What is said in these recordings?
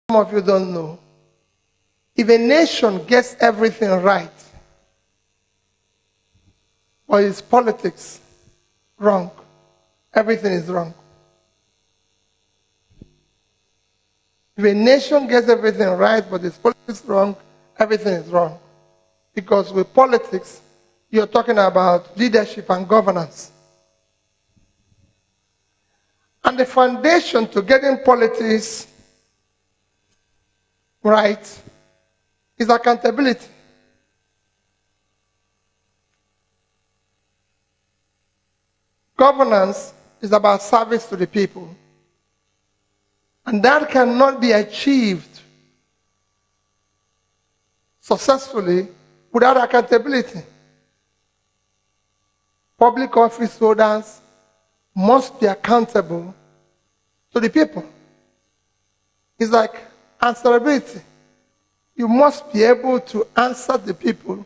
some of you don't know, if a nation gets everything right, or its politics wrong, everything is wrong. If a nation gets everything right, but its politics wrong, everything is wrong. Because with politics, you're talking about leadership and governance. And the foundation to getting politics right is accountability. Governance is about service to the people. And that cannot be achieved successfully without accountability. Public office holders must be accountable to the people. It's like answerability. You must be able to answer the people.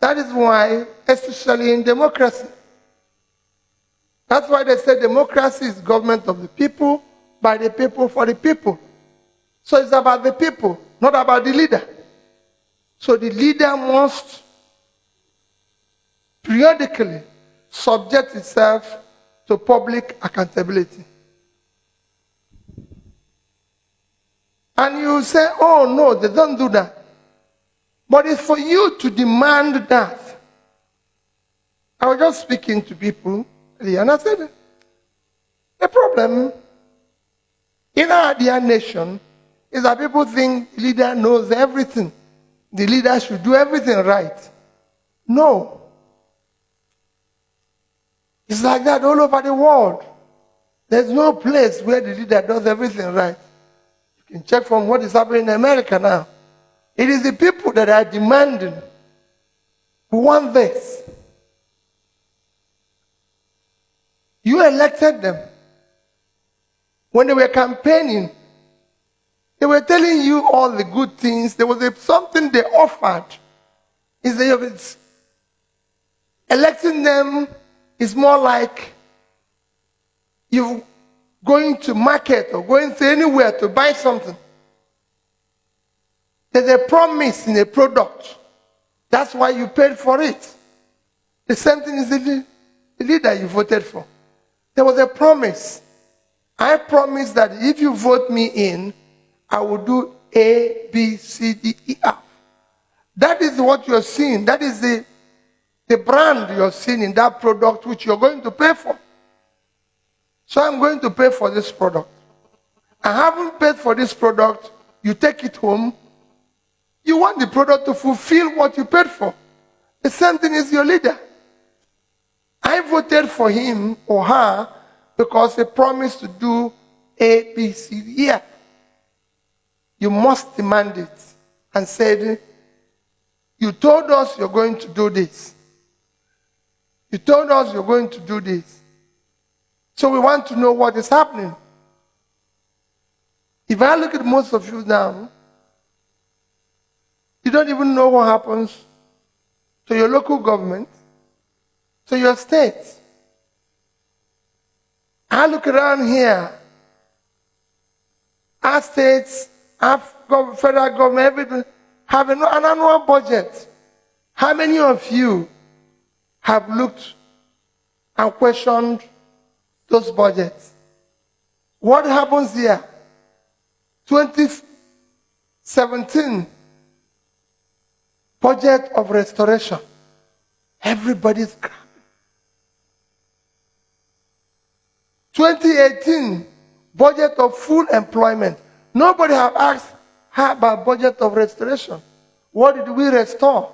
That is why, especially in democracy, that's why they say democracy is government of the people, by the people, for the people. So it's about the people, not about the leader. So the leader must periodically subject itself to public accountability. And you say, oh no, they don't do that. But it's for you to demand that. I was just speaking to people, and I said, the problem in our dear nation is that people think the leader knows everything. The leader should do everything right. No. It's like that all over the world. There's no place where the leader does everything right. You can check from what is happening in America now. It is the people that are demanding. We want this. You elected them. When they were campaigning, they were telling you all the good things. There was something they offered. Electing them is more like you going to market or going to anywhere to buy something. There's a promise in a product. That's why you paid for it. The same thing is the leader you voted for. There was a promise. I promise that if you vote me in, I will do A, B, C, D, E, F. That is what you're seeing. That is the brand you're seeing in that product which you're going to pay for. So I'm going to pay for this product. I haven't paid for this product. You take it home. You want the product to fulfill what you paid for. The same thing is your leader. I voted for him or her because they promised to do A, B, C, D, E, F. You must demand it and say, you told us you're going to do this. You told us you're going to do this. So we want to know what is happening. If I look at most of you now, you don't even know what happens to your local government, to your state. I look around here. Our states, our federal government, everything have an annual budget. How many of you have looked and questioned those budgets? What happens here? 2017 budget of restoration. Everybody's crappy. 2018 budget of full employment. Nobody have asked how about budget of restoration. What did we restore?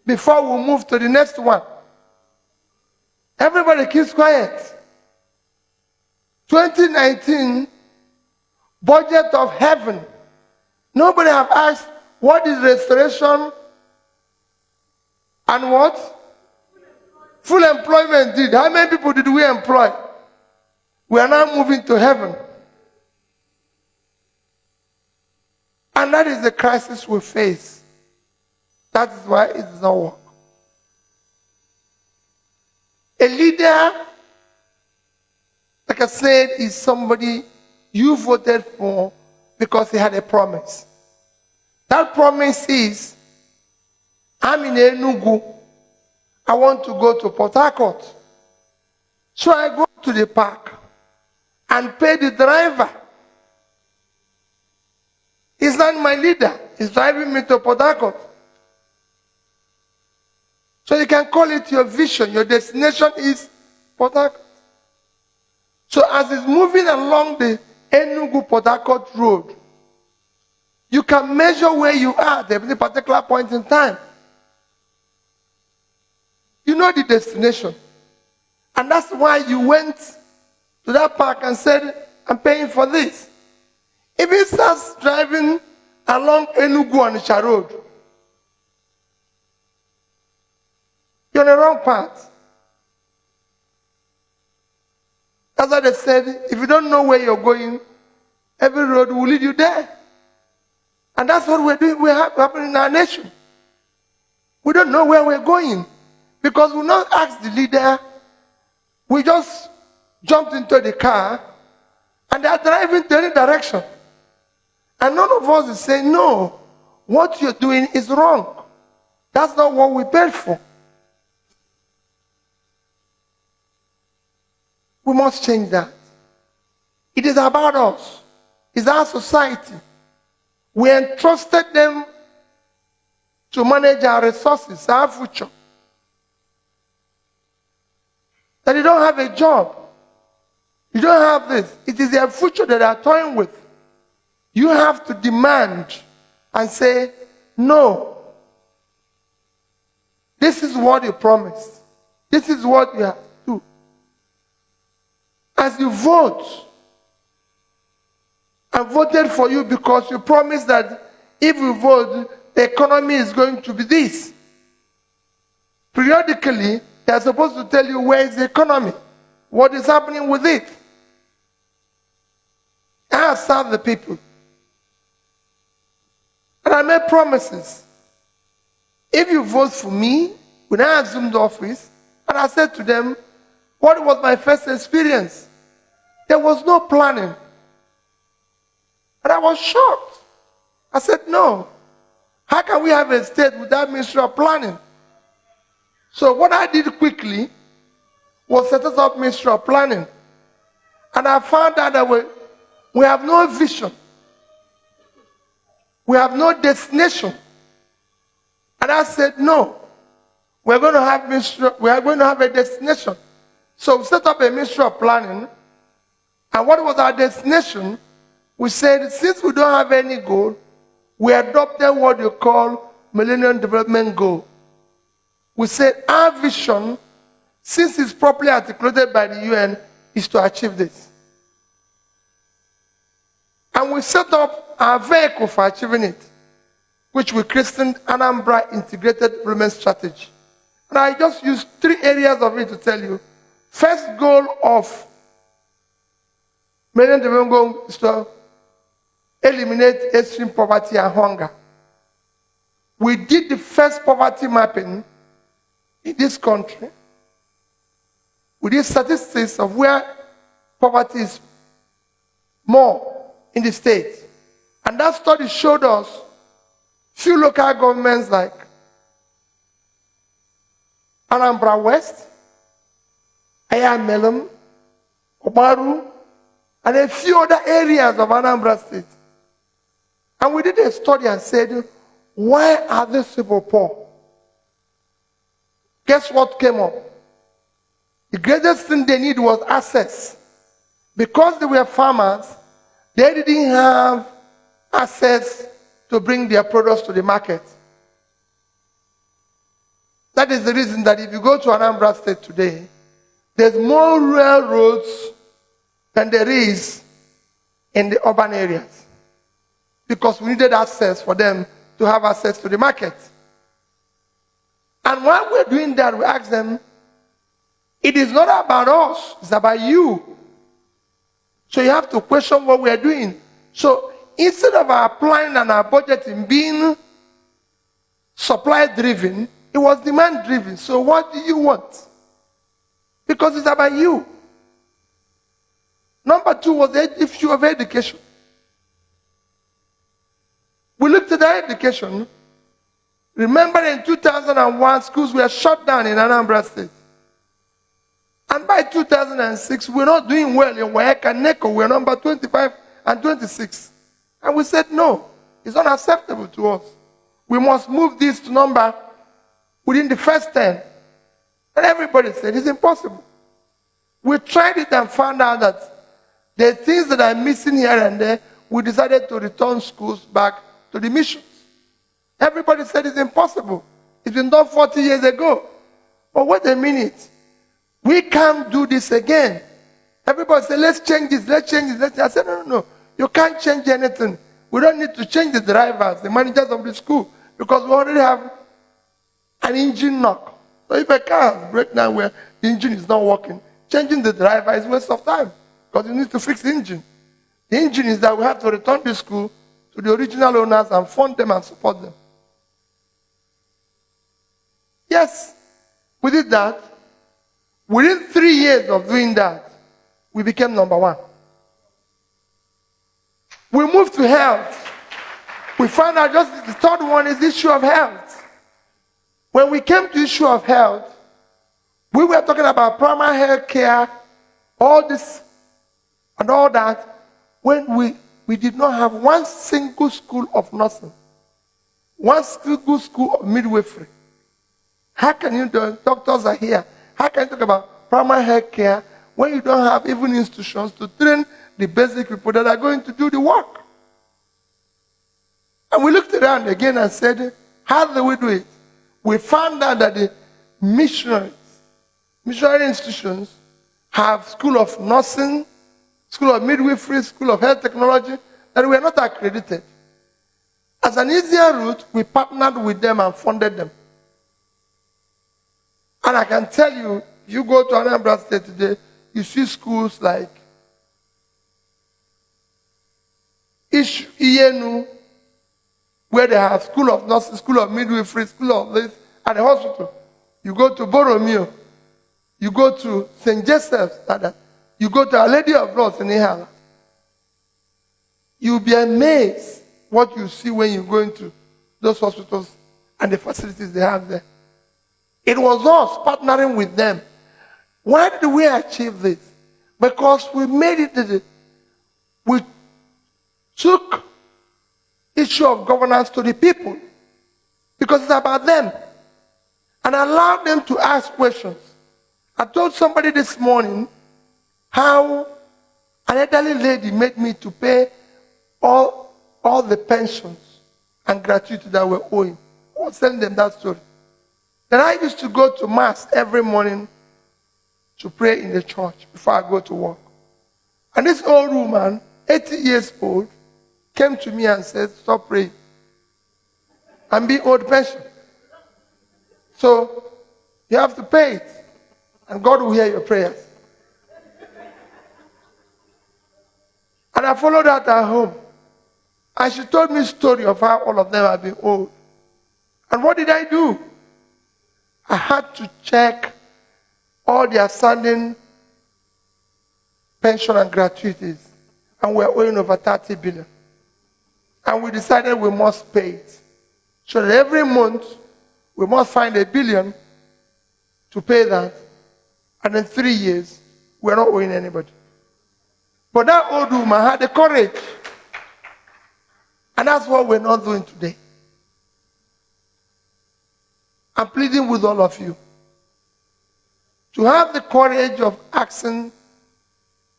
Before we move to the next one. Everybody keeps quiet. 2019 budget of heaven. Nobody have asked what is restoration and what? Full employment did. How many people did we employ? We are now moving to heaven. And that is the crisis we face. That is why it does not work. A leader, like I said, is somebody you voted for because he had a promise. That promise is, I'm in Enugu. I want to go to Port Harcourt. So I go to the park and pay the driver. He's not my leader. He's driving me to Port Harcourt. So you can call it your vision. Your destination is Port Harcourt. So as it's moving along the Enugu-Port Harcourt road, you can measure where you are at a particular point in time. You know the destination. And that's why you went to that park and said, I'm paying for this. If he starts driving along Enugu-Onitsha road, you're on the wrong path. That's why they said, if you don't know where you're going, every road will lead you there. And that's what we're doing. We're happening in our nation. We don't know where we're going because we not ask the leader. We just jumped into the car and they're driving to any direction. And none of us is saying, no, what you're doing is wrong. That's not what we paid for. We must change that. It is about us. It's our society. We entrusted them to manage our resources, our future. That they don't have a job. You don't have this. It is their future that they are toying with. You have to demand and say, no. This is what you promised. This is what you have to do. As you vote, I voted for you because you promised that if we vote, the economy is going to be this. Periodically, they are supposed to tell you where is the economy, what is happening with it. I have served the people. And I made promises. If you vote for me, when I assumed office, and I said to them, what was my first experience? There was no planning. And I was shocked. I said, no. How can we have a state without Ministry of Planning? So what I did quickly was set us up Ministry of Planning. And I found out that we have no vision. We have no destination. And I said, no. We're going to have a destination. So we set up a Ministry of Planning. And what was our destination? We said, since we don't have any goal, we adopted what you call Millennium Development Goal. We said our vision, since it's properly articulated by the UN, is to achieve this. And we set up our vehicle for achieving it, which we christened Anambra Integrated Development Strategy. And I just used 3 areas of it to tell you. First goal of Millennium Development Goal is to eliminate extreme poverty and hunger. We did the first poverty mapping in this country. We did statistics of where poverty is more in the state. And that study showed us few local governments like Anambra West, Ayamelum, Obaru, and a few other areas of Anambra State. And we did a study and said, why are these people poor? Guess what came up? The greatest thing they need was access. Because they were farmers, they didn't have access to bring their products to the market. That is the reason that if you go to Anambra State today, there's more rural roads than there is in the urban areas. Because we needed access for them to have access to the market. And while we're doing that, we ask them, it is not about us, it's about you. So you have to question what we're doing. So instead of our plan and our budgeting being supply-driven, it was demand-driven. So what do you want? Because it's about you. Number two was the issue of education. We looked at our education. Remember in 2001, schools were shut down in Anambra State. And by 2006, we're not doing well in WAEC and NECO. We're number 25 and 26. And we said, no, it's unacceptable to us. We must move this to number within the first 10. And everybody said, it's impossible. We tried it and found out that there are things that are missing here and there. We decided to return schools back to the missions. Everybody said it's impossible. It's been done 40 years ago. But wait a minute. We can't do this again. Everybody said, let's change this, let's change this. I said, no. You can't change anything. We don't need to change the drivers, the managers of the school, because we already have an engine knock. So if a car has breakdown where the engine is not working, changing the driver is a waste of time, because you need to fix the engine. The engine is that we have to return the school to the original owners and fund them and support them. Yes, we did that. Within 3 years of doing that, we became number one. We moved to health. We found out just the third one is the issue of health. When we came to the issue of health, we were talking about primary health care, all this and all that, when we did not have one single school of nursing, one single school of midwifery. How can you do, doctors are here, how can you talk about primary health care when you don't have even institutions to train the basic people that are going to do the work? And we looked around again and said, how do we do it? We found out that the missionary institutions have school of nursing, school of midwifery, school of health technology, that were not accredited. As an easier route, we partnered with them and funded them. And I can tell you, if you go to Anambra State today, you see schools like Iyenu, where they have school of nursing, school of midwifery, school of this, at the hospital. You go to Boromeo, you go to St. Joseph's, you go to Our Lady of Lourdes in Ihala. You'll be amazed what you see when you go into those hospitals and the facilities they have there. It was us partnering with them. Why did we achieve this? Because we made it, we took issue of governance to the people, because it's about them, and allowed them to ask questions. I told somebody this morning how an elderly lady made me to pay all the pensions and gratuity that were owing. I was telling them that story. Then I used to go to mass every morning to pray in the church before I go to work. And this old woman, 80 years old, came to me and said, stop praying. I'm being owed pension. So you have to pay it. And God will hear your prayers. And I followed her at home. And she told me a story of how all of them have been owed. And what did I do? I had to check all their standing pension and gratuities. And we're owing over 30 billion. And we decided we must pay it. So that every month, we must find $1 billion to pay that. And in 3 years, we're not owing anybody. But that old woman had the courage. And that's what we're not doing today. I'm pleading with all of you to have the courage of asking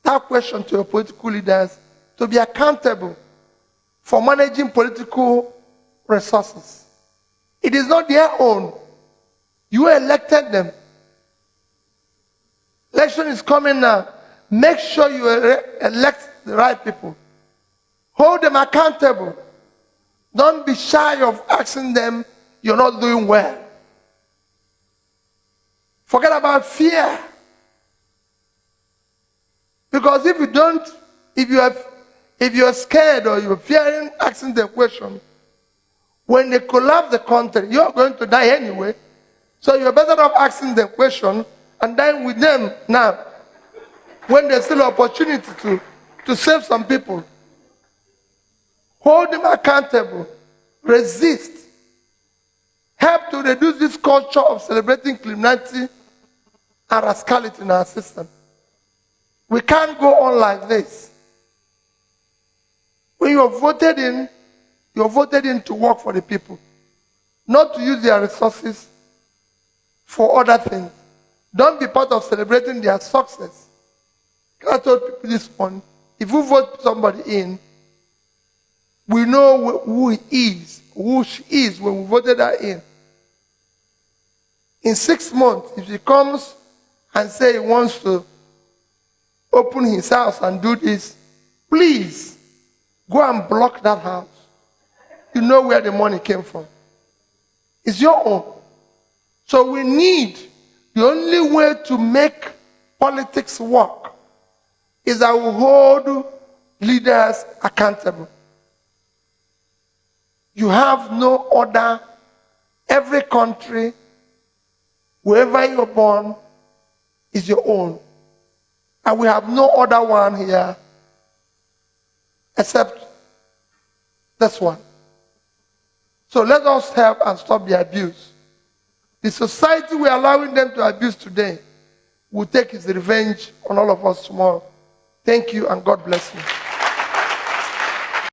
that question to your political leaders, to be accountable for managing political resources. It is not their own. You elected them. Election is coming now. Make sure you elect the right people. Hold them accountable. Don't be shy of asking them, you're not doing well. Forget about fear. Because if you don't, if you're scared or you're fearing asking the question, when they collapse the country, you're going to die anyway. So you're better off asking the question and dying with them now. when there's still opportunity to save some people. Hold them accountable. Resist. Help to reduce this culture of celebrating criminality and rascality in our system. We can't go on like this. When you're voted in to work for the people, not to use their resources for other things. Don't be part of celebrating their success. I told people this morning, if you vote somebody in, we know who he is, who she is when we voted her in. In 6 months, if he comes and says he wants to open his house and do this, please go and block that house. You know where the money came from. It's your own. So we need, the only way to make politics work is that we hold leaders accountable. You have no other, every country, wherever you're born, is your own. And we have no other one here except this one. So let us help and stop the abuse. The society we're allowing them to abuse today will take its revenge on all of us tomorrow. Thank you and God bless you.